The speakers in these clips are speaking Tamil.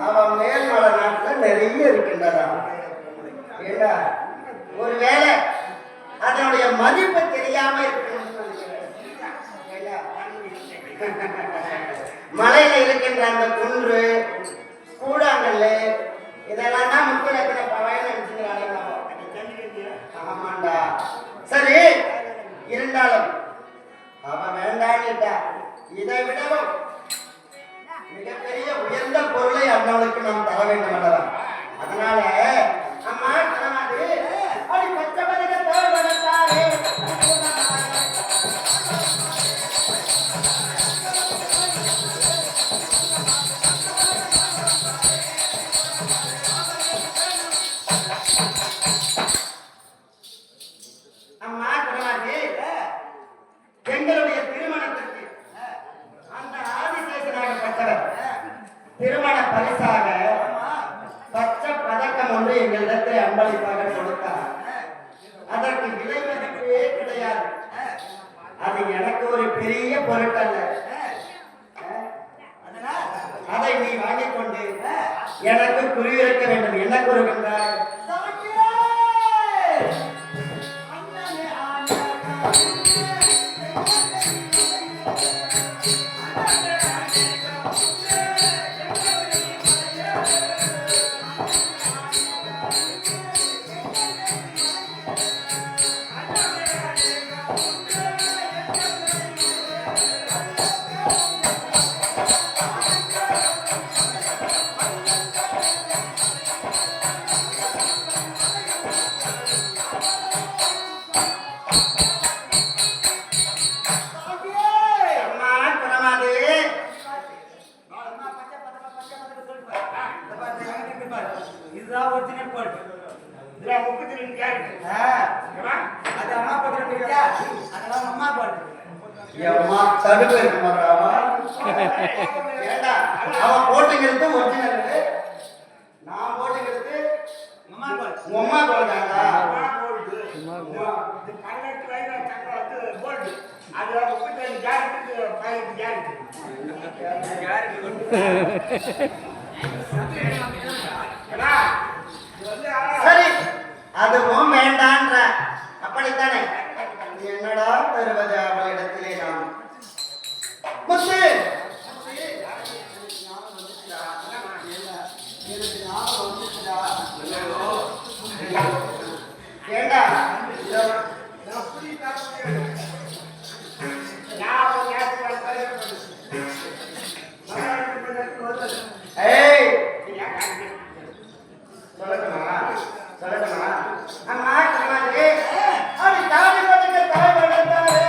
அவன் மேல்மலை நாட்டில் நிறைய இருக்கின்றதா. ஒருவேளை அதனுடைய மதிப்பு தெரியாம இருக்கு. மலையில இருக்கின்ற அந்த குன்று கூடாங்கல்லு இதெல்லாம் தான் முக்கிய பயன். ஆமாண்டா. சரி, இருந்தாலும் அவன் வேண்டான்னுட்டா. இதை விடவும் மிகப்பெரிய உயர்ந்த பொருளை அண்ணனுக்கு நாம் தர வேண்டும் அல்லவா? அதனால அம்மா தரமாது அப்படி பச்சை பதக்க தேவைப்பட்டாரே. அம்மா தரமாது எங்களுடைய திருமணத்திற்கு அந்த ஆதிசேஷனாகப்பட்டவர் திருமண பரிசாக பச்சை பதக்கம் ஒன்று எங்களிடத்தில் அன்பளிப்பாக கொடுத்தார். அதற்கு விலை மதிப்பே கிடையாது. அது எனக்கு ஒரு பெரிய பொருட்டல்ல. அதை நீ வாங்கிக் கொண்டு எனக்கு குறியிருக்க வேண்டும். என்ன கூறுகின்றாய்? அவன் போட்டுங்கிறது ஒரிஜினல், நான் போட்டுங்கிறது உம்மா போட்டாங்க. சரி, அதுவும் வேண்டான்ற. அப்படித்தானே? என்னடா தருவது அவளிடத்திலே? நாம் முத்து ஏண்டா சொல்லட்டுமா சொல்லட்டுமா? அம்மா மாதிரி அப்படி தாடி போட்டுக்க தலைவட்டாரு.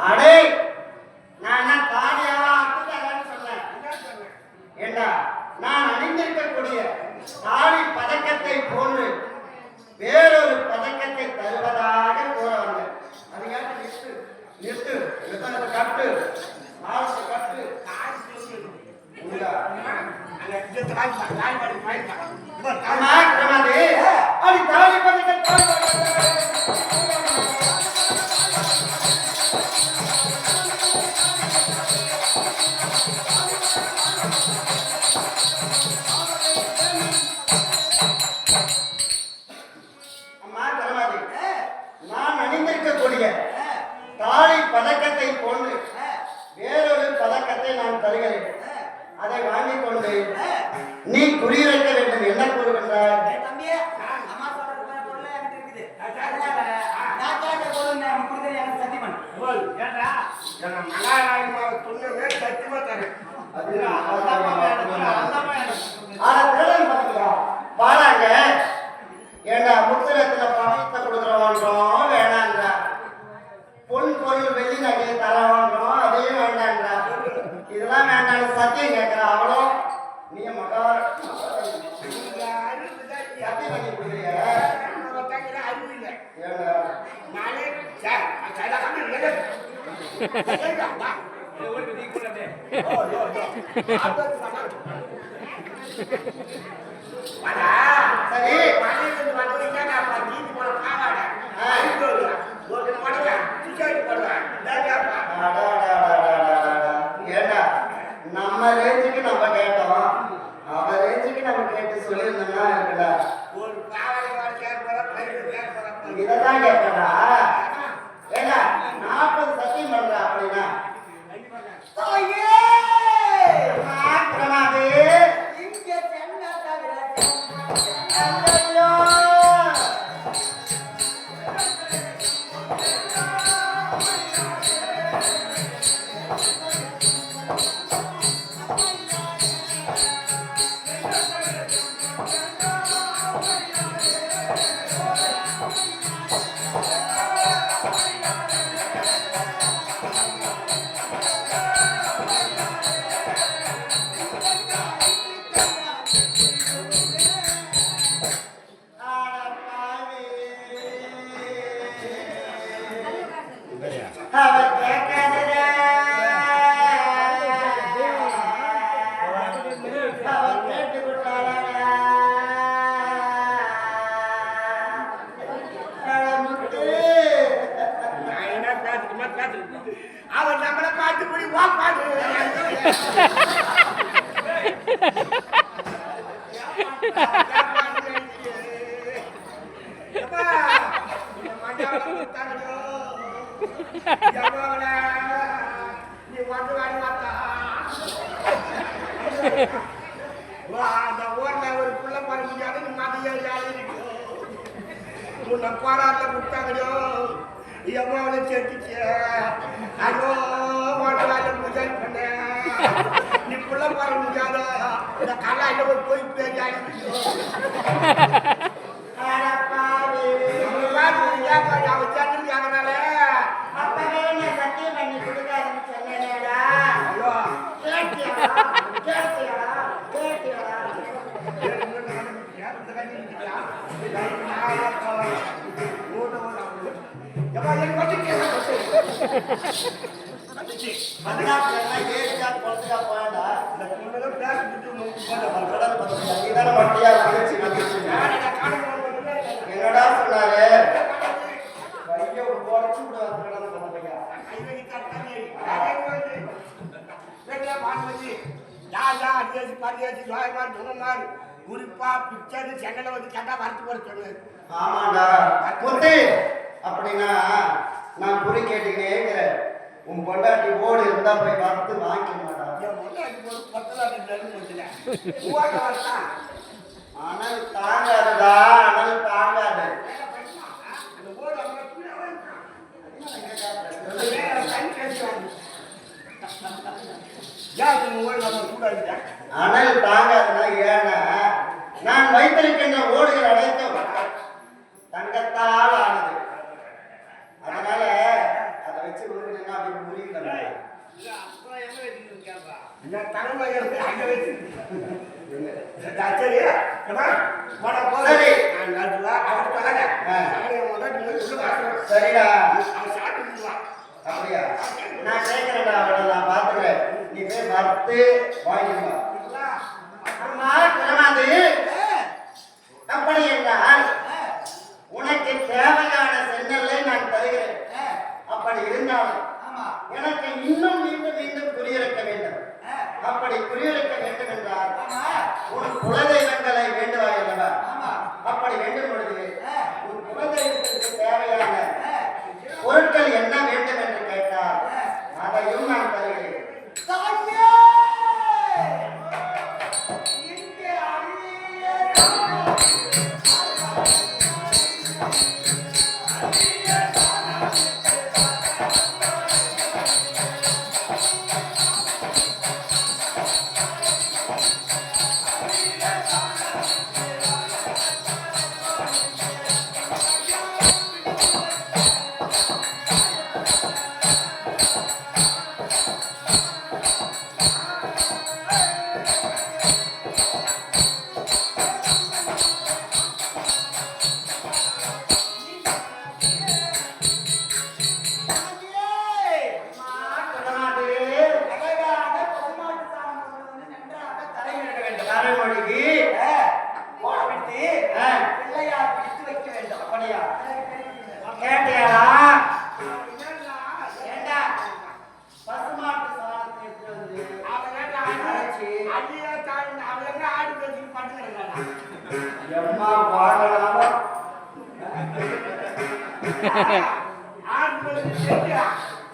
அடே, நான் தாடியாவா சொன்னேன். ஏண்டா, நான் அணிந்திருக்கக்கூடிய தாடி பதக்கத்தை போன்று வேறொரு பதக்கத்தை தருவதாக கூற வந்தேன். அதுக்காக நிறுத்து நிறுத்து கட்டு கட்டு அப்படி தாடி பதக்கத்தை பாடாங்க ஏண்டா புத்தகத்துல பணத்தை கொடுக்குறோன்றோம் வேணாங்க, பொன் பொருள் வெள்ளி நகையை தரவான்றோம் அதையும் வேண்டாங்க. இதெல்லாம் வேண்டாம் சத்தியம் கேட்கிற அவ்வளோ நீ மகா சத்தியம் பண்ணி கொடுக்குறிய சரி ஏண்டா நம்ம ரேஞ்சுக்கு நம்ம கேட்டோம், அவ ரேஞ்சுக்கு நம்ம கேட்டு சொல்லியிருந்தோம்னா இருக்குல்ல இதான் கேட்கறா. ஏண்டா 40 சத்தியம் பண்ற அப்படின்னா அவன் நம்மளை பார்த்து போய் வாப்பாடு நீ வந்து வாடி வாத்தா அந்த ஊர்ல ஒரு புள்ள பாரு முடியாது நீ மதியம் உன்னை போராட்ட கொடுத்தாங்கடோ எவ்வளவு சேர்த்துச்சு ஐயோ வாடலாட்ட பூஜை பண்ண நீ புள்ள பாரு முடியாத இந்த கல்லாயில ஒரு போய் பேசி அவன் சட்டம் கேட்கறால அப்பவே நான் சத்தியம் பண்ணி கொடுக்காதுன்னு சொன்னேடா. ஐயோ கேட்டியா கேட்டியா கேட்டியா என்னடா சொன்னாரு குறிப்பா பிக்சர் செங்கல வந்து கேட்டா வரத்து போட சொல்லு. ஆமாண்டா முத்து அப்படின்னா நான் குறி கேட்டுக்கிட்டே இருக்கிறேன். உன் பொண்டாட்டி ஓடு இருந்தா போய் வறுத்து வாங்கிக்க மாட்டா. அனல் தாங்காதுடா அனல் தாங்காது. அனல் தாங்காதுன்னா ஏன்னா நான் வைத்திருக்கின்ற ஓடுகள் அனைத்தும் தங்கத்தால் ஆனது. அதனால அதை வச்சு கொடுக்கணும்னா அப்படி முடிக்கணும். சரிடா அப்படியா நான் கேட்கிறேன்டா அவனை நான் பாத்துக்கிறேன். நீ போய் வறுத்து வாங்கிடுவா. அப்படி என்றால் உனக்கு தேவையான சென்னலை நான் தருகிறேன். அப்படி இருந்தாலும் எனக்கு இன்னும் மீண்டும் மீண்டும் குறியிருக்க வேண்டும். அப்படி குறியிருக்க வேண்டும் என்றால் உன் குலதெய்வங்களை வேண்டுவாய் அல்லவா? அப்படி வேண்டும் பொழுது உன் குலதெய்வத்திற்கு தேவையான பொருட்கள் என்ன வேண்டும் என்று கேட்டால் அதையும் நான் தருகிறேன். ஆண்களுக்கு தெரியா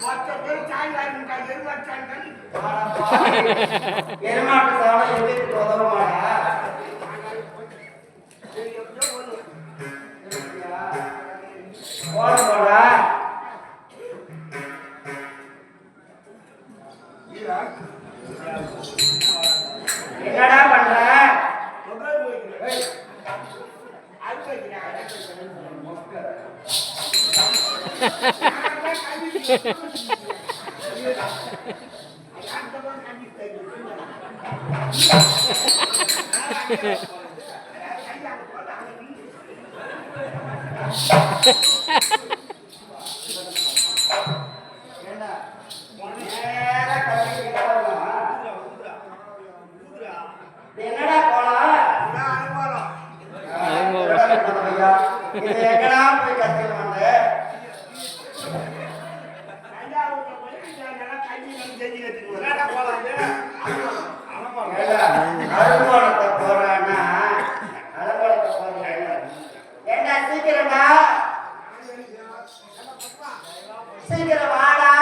மொத்த பேர் சாய்ந்தாருக்கா எருமாட்டு சாய்ந்தாரு எருமாட்டு சாணம் எதுக்கு உதவுமாடா போடா என்னடா பண்ற என்னடா இது எங்கடா போய் கத்துக்க மாட்டேன் அலுவலகத்தை போறான்னா அலுவலகத்தை போறாங்க ஏண்டா சீக்கிரம்டா சீக்கிரம் வாடா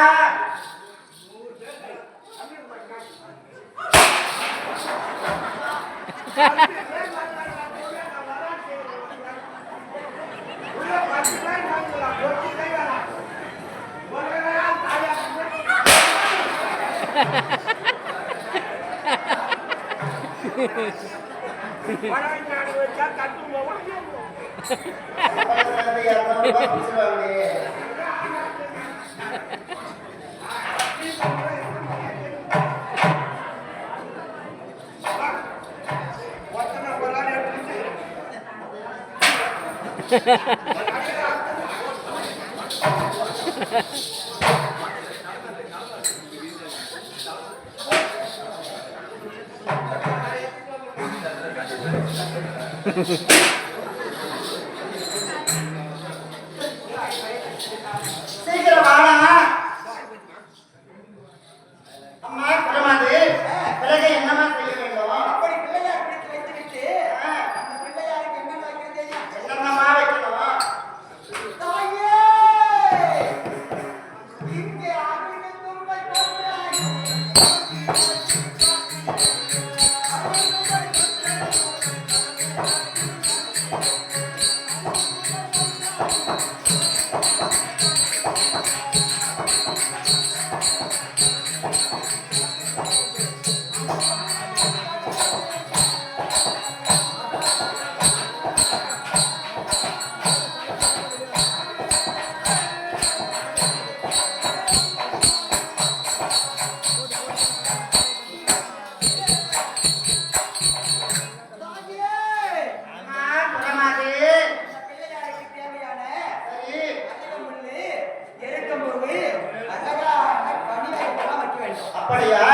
சீக்கிரம் வாடா அம்மா குரமாது பிறகு என்னமா செய்ய வேண்டும் அப்படி பிள்ளையார் பிடித்து வைத்துவிட்டு அந்த பிள்ளையாருக்கு என்ன வைக்கிறது தெரியும்? என்னம்மா வைக்கணும் தாயே! இங்கே அருகில் தும்பை போட்டாய். தாயே! அம்மா குரமாது அந்த பிள்ளையாருக்கு தேவையான சரி அதிகமுள்ளு, எருக்கம்பூவு, அழகான கனிகளை எல்லாம் வைக்க வேண்டும். அப்படியா